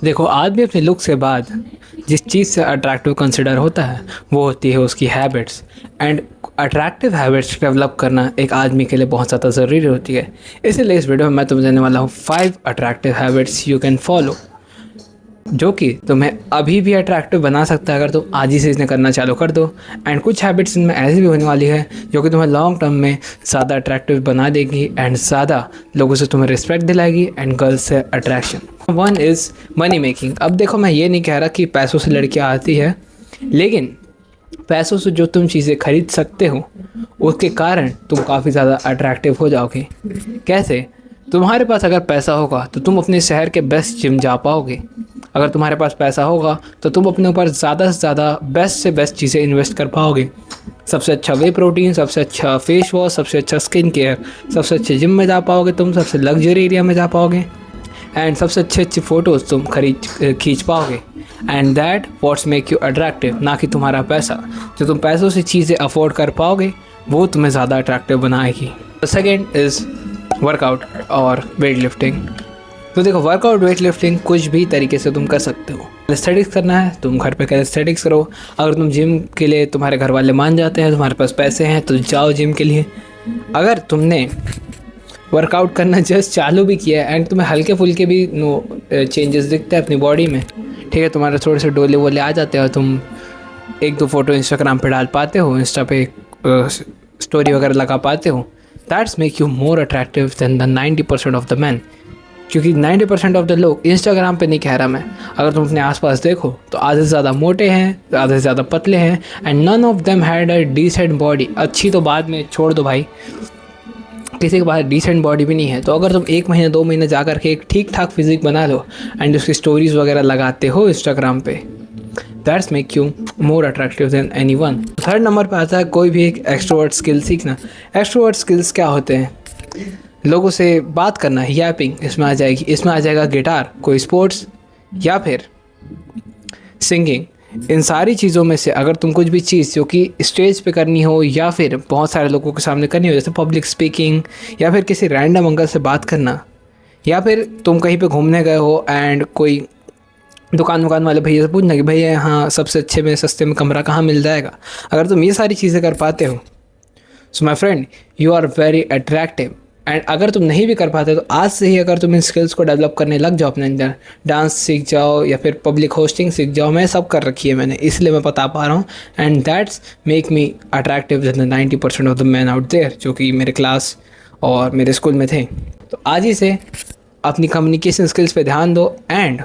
देखो, आदमी अपने लुक से बाद जिस चीज़ से अट्रैक्टिव कंसिडर होता है वो होती है उसकी habits. And attractive habits develop करना एक आदमी के लिए बहुत ज़्यादा ज़रूरी होती है। इसीलिए इस वीडियो में मैं तुम्हें देने वाला हूँ 5 attractive habits you can follow, जो कि तुम्हें अभी भी अट्रैक्टिव बना सकता है अगर तुम आज ही से इन्हें करना चालू कर दो। एंड कुछ हैबिट्स इनमें ऐसी भी होने वाली है जो कि तुम्हें लॉन्ग टर्म में ज़्यादा अट्रैक्टिव बना देगी एंड ज़्यादा लोगों से तुम्हें रिस्पेक्ट दिलाएगी एंड गर्ल्स से attraction. One is money making. अब देखो, मैं ये नहीं कह रहा कि पैसों से लड़कियाँ आती है, लेकिन पैसों से जो तुम चीज़ें खरीद सकते हो उसके कारण तुम काफ़ी ज़्यादा अट्रैक्टिव हो जाओगे। कैसे? तुम्हारे पास अगर पैसा होगा तो तुम अपने शहर के बेस्ट जिम जा पाओगे। अगर तुम्हारे पास पैसा होगा तो तुम अपने ऊपर ज़्यादा से ज़्यादा बेस्ट से बेस्ट चीज़ें इन्वेस्ट कर पाओगे। सबसे अच्छा वे प्रोटीन, सबसे अच्छा फेस वॉश, सबसे अच्छा स्किन केयर, सबसे अच्छे जिम में जा पाओगे तुम, सबसे लग्जरी एरिया में जा पाओगे एंड सबसे अच्छे अच्छे फ़ोटोज़ तुम खींच पाओगे। And that what's make you attractive, ना कि तुम्हारा पैसा। जो तुम पैसों से चीज़ें अफोर्ड कर पाओगे वो तुम्हें ज़्यादा अट्रैक्टिव बनाएगी। सेकेंड इज़ वर्कआउट और वेट लिफ्टिंग। तो देखो, वर्कआउट वेट लिफ्टिंग कुछ भी तरीके से तुम कर सकते हो। कैलिस्थेटिक्स करना है तुम घर पे कैलिस्थेटिक्स करो। अगर तुम जिम के लिए तुम्हारे घर वाले मान जाते हैं, तुम्हारे पास पैसे हैं, तो जाओ जिम के लिए। अगर तुमने वर्कआउट करना जस्ट चालू भी किया है एंड तुम्हें हल्के फुल्के भी चेंजेस दिखते हैं अपनी बॉडी में, ठीक है, तुम्हारे थोड़े से डोले वोले आ जाते हो, तुम एक दो फोटो इंस्टाग्राम पे डाल पाते हो, इंस्टा पे स्टोरी वगैरह लगा पाते हो, that's make you more attractive than the 90% of the man. क्योंकि 90% ऑफ द लोग, इंस्टाग्राम पे नहीं कह रहा मैं, अगर तुम अपने आसपास देखो तो आधे से ज़्यादा मोटे हैं, आधे से ज़्यादा पतले हैं and none of them had a decent body. अच्छी तो बाद में छोड़ दो भाई, किसी के पास डिसेंट बॉडी भी नहीं है। तो अगर तुम 1 महीने 2 महीने जा कर के एक ठीक ठाक फिजिक बना लो एंड उसकी स्टोरीज़ वगैरह लगाते हो इंस्टाग्राम पे, that's make you more attractive than anyone. Third number पे आता है कोई भी एक एक्सट्रोवर्ट स्किल सीखना। एक्सट्रोवर्ट स्किल्स क्या होते हैं? लोगों से बात करना, यैपिंग इसमें आ जाएगी। इसमें आ जाएगा गिटार, कोई स्पोर्ट्स या फिर सिंगिंग। इन सारी चीज़ों में से अगर तुम कुछ भी चीज़ जो कि स्टेज पे करनी हो या फिर बहुत सारे लोगों के सामने करनी हो, जैसे पब्लिक स्पीकिंग या फिर किसी रैंडम अंकल से बात करना, या फिर तुम कहीं पे घूमने गए हो एंड कोई दुकान वाले भैया से पूछना कि भैया यहाँ सबसे अच्छे में सस्ते में कमरा कहाँ मिल जाएगा। अगर तुम ये सारी चीज़ें कर पाते हो, so my friend, you are very attractive. And अगर तुम नहीं भी कर पाते तो आज से ही अगर तुम इन स्किल्स को डेवलप करने लग जाओ अपने अंदर, डांस सीख जाओ या फिर पब्लिक होस्टिंग सीख जाओ। मैं सब कर रखी है मैंने, इसलिए मैं बता पा रहा हूँ। And that's make me attractive than 90% of the man out there, जो कि मेरे क्लास और मेरे स्कूल में थे। तो आज ही से अपनी कम्युनिकेशन स्किल्स पे ध्यान दो एंड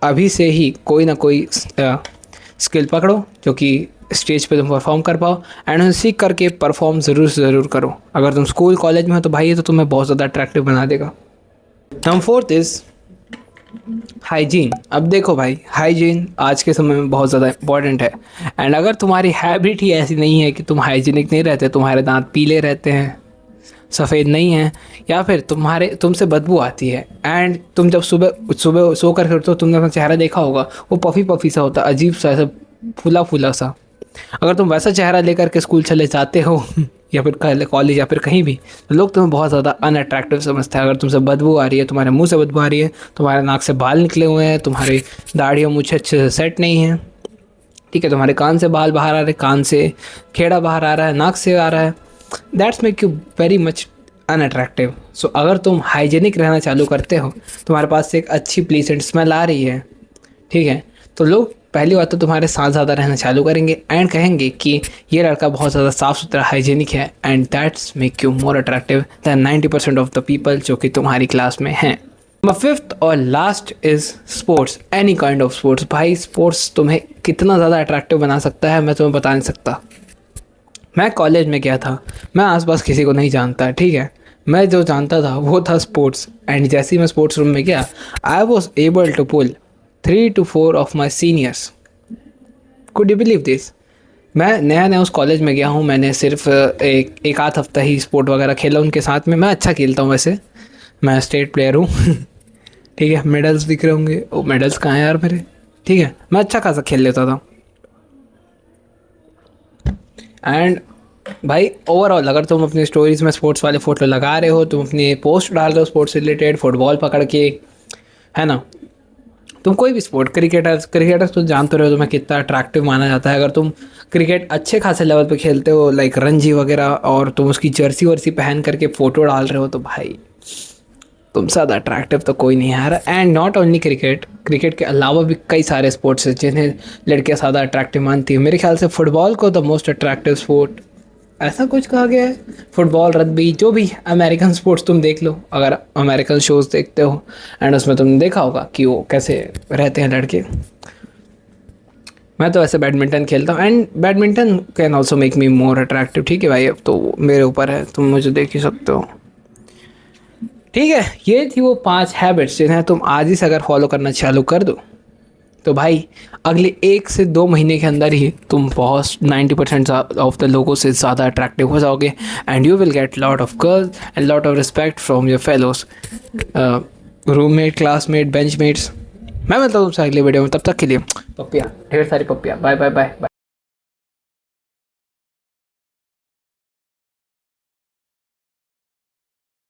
अभी से ही कोई ना कोई स्किल पकड़ो जो कि स्टेज पे तुम परफॉर्म कर पाओ एंड उन्हें सीख करके परफॉर्म ज़रूर से ज़रूर करो। अगर तुम स्कूल कॉलेज में हो तो भाई ये तो तुम्हें बहुत ज़्यादा अट्रैक्टिव बना देगा। Number fourth is hygiene. अब देखो भाई, हाइजीन आज के समय में बहुत ज़्यादा इंपॉर्टेंट है। एंड अगर तुम्हारी हैबिट ही ऐसी नहीं है कि तुम हाइजीनिक नहीं रहते, तुम्हारे दांत पीले रहते हैं, सफ़ेद नहीं है, या फिर तुमसे बदबू आती है एंड तुम जब सुबह सुबह सो कर उठते हो, तुमने अपना चेहरा देखा होगा, वो पफ़ी पफ़ी सा होता है, अजीब सा, ऐसा फूला फूला सा। अगर तुम वैसा चेहरा लेकर के स्कूल चले जाते हो या फिर कॉलेज या फिर कहीं भी, तो लोग तुम्हें बहुत ज़्यादा अनअट्रैक्टिव समझते हैं। अगर तुमसे बदबू आ रही है, तुम्हारे मुंह से बदबू आ रही है, तुम्हारे नाक से बाल निकले हुए हैं, तुम्हारी दाढ़ी और मूंछें अच्छे से सेट नहीं है, ठीक है, तुम्हारे कान से बाल बाहर आ रहे हैं, कान से खेड़ा बाहर आ रहा है, नाक से आ रहा है, that's make you very much unattractive. So अगर तुम हाइजीनिक रहना चालू करते हो, तुम्हारे पास से एक अच्छी प्लीजेंट स्मेल आ रही है, ठीक है, तो लोग पहली बात तो तुम्हारे साथ ज़्यादा रहना चालू करेंगे एंड कहेंगे कि ये लड़का बहुत ज़्यादा साफ़ सुथरा हाइजीनिक है and that's make you more attractive than 90% of the people जो कि तुम्हारी क्लास में हैं। नंबर फिफ्थ और last is sports, any kind of sports. भाई स्पोर्ट्स तुम्हें कितना ज़्यादा अट्रैक्टिव बना सकता है मैं तुम्हें बता नहीं सकता। मैं कॉलेज में गया था, मैं आसपास किसी को नहीं जानता, ठीक है, मैं जो जानता था वो था स्पोर्ट्स। एंड जैसे ही मैं स्पोर्ट्स रूम में गया, I was able to pull 3 to 4 of my seniors. Could you believe this? मैं नया उस कॉलेज में गया हूँ, मैंने सिर्फ एक आध हफ्ता ही स्पोर्ट वगैरह खेला उनके साथ में। मैं अच्छा खेलता हूँ वैसे, मैं स्टेट प्लेयर हूँ ठीक है, मेडल्स दिख रहे होंगे, वो मेडल्स कहाँ हैं यार मेरे, ठीक है, मैं अच्छा खासा खेल लेता था। एंड भाई ओवरऑल अगर तुम अपनी स्टोरीज़ में स्पोर्ट्स वाले फ़ोटो लगा रहे हो, तुम अपनी पोस्ट डाल रहे हो स्पोर्ट्स से रिलेटेड, फुटबॉल पकड़ के, है ना, तुम कोई भी स्पोर्ट, क्रिकेटर्स तो जानते रहो तुम्हें कितना अट्रैक्टिव माना जाता है। अगर तुम क्रिकेट अच्छे खासे लेवल पे खेलते हो लाइक रणजी वगैरह, और तुम उसकी जर्सी वर्सी पहन करके फ़ोटो डाल रहे हो, तो भाई तुमसे ज़्यादा अट्रैक्टिव तो कोई नहीं है यार। And not only cricket, cricket के अलावा भी कई सारे स्पोर्ट्स हैं जिन्हें लड़कियां ज़्यादा अट्रैक्टिव मानती है। मेरे ख्याल से फुटबॉल को द मोस्ट अट्रैक्टिव स्पोर्ट ऐसा कुछ कहा गया है। फुटबॉल, रग्बी, जो भी अमेरिकन स्पोर्ट्स तुम देख लो, अगर अमेरिकन शोज़ देखते हो एंड उसमें तुमने देखा होगा कि वो कैसे रहते हैं लड़के। मैं तो वैसे बैडमिंटन खेलता हूँ and badminton can also make me more attractive. ठीक है भाई, अब तो मेरे ऊपर है, तुम मुझे देख ही सकते हो। ठीक है, ये थी वो 5 हैबिट्स जिन्हें तुम आज ही से अगर फॉलो करना चालू कर दो तो भाई अगले 1 से 2 महीने के अंदर ही तुम बहुत 90% ऑफ द लोगों से ज़्यादा अट्रैक्टिव हो जाओगे and you will get lot of girls and lot of respect from your fellows, roommate, classmate, benchmates. मैं मिलता हूँ तुमसे अगले वीडियो में, तब तक के लिए पप्पिया, ढेर सारी पप्पिया। Bye bye bye bye.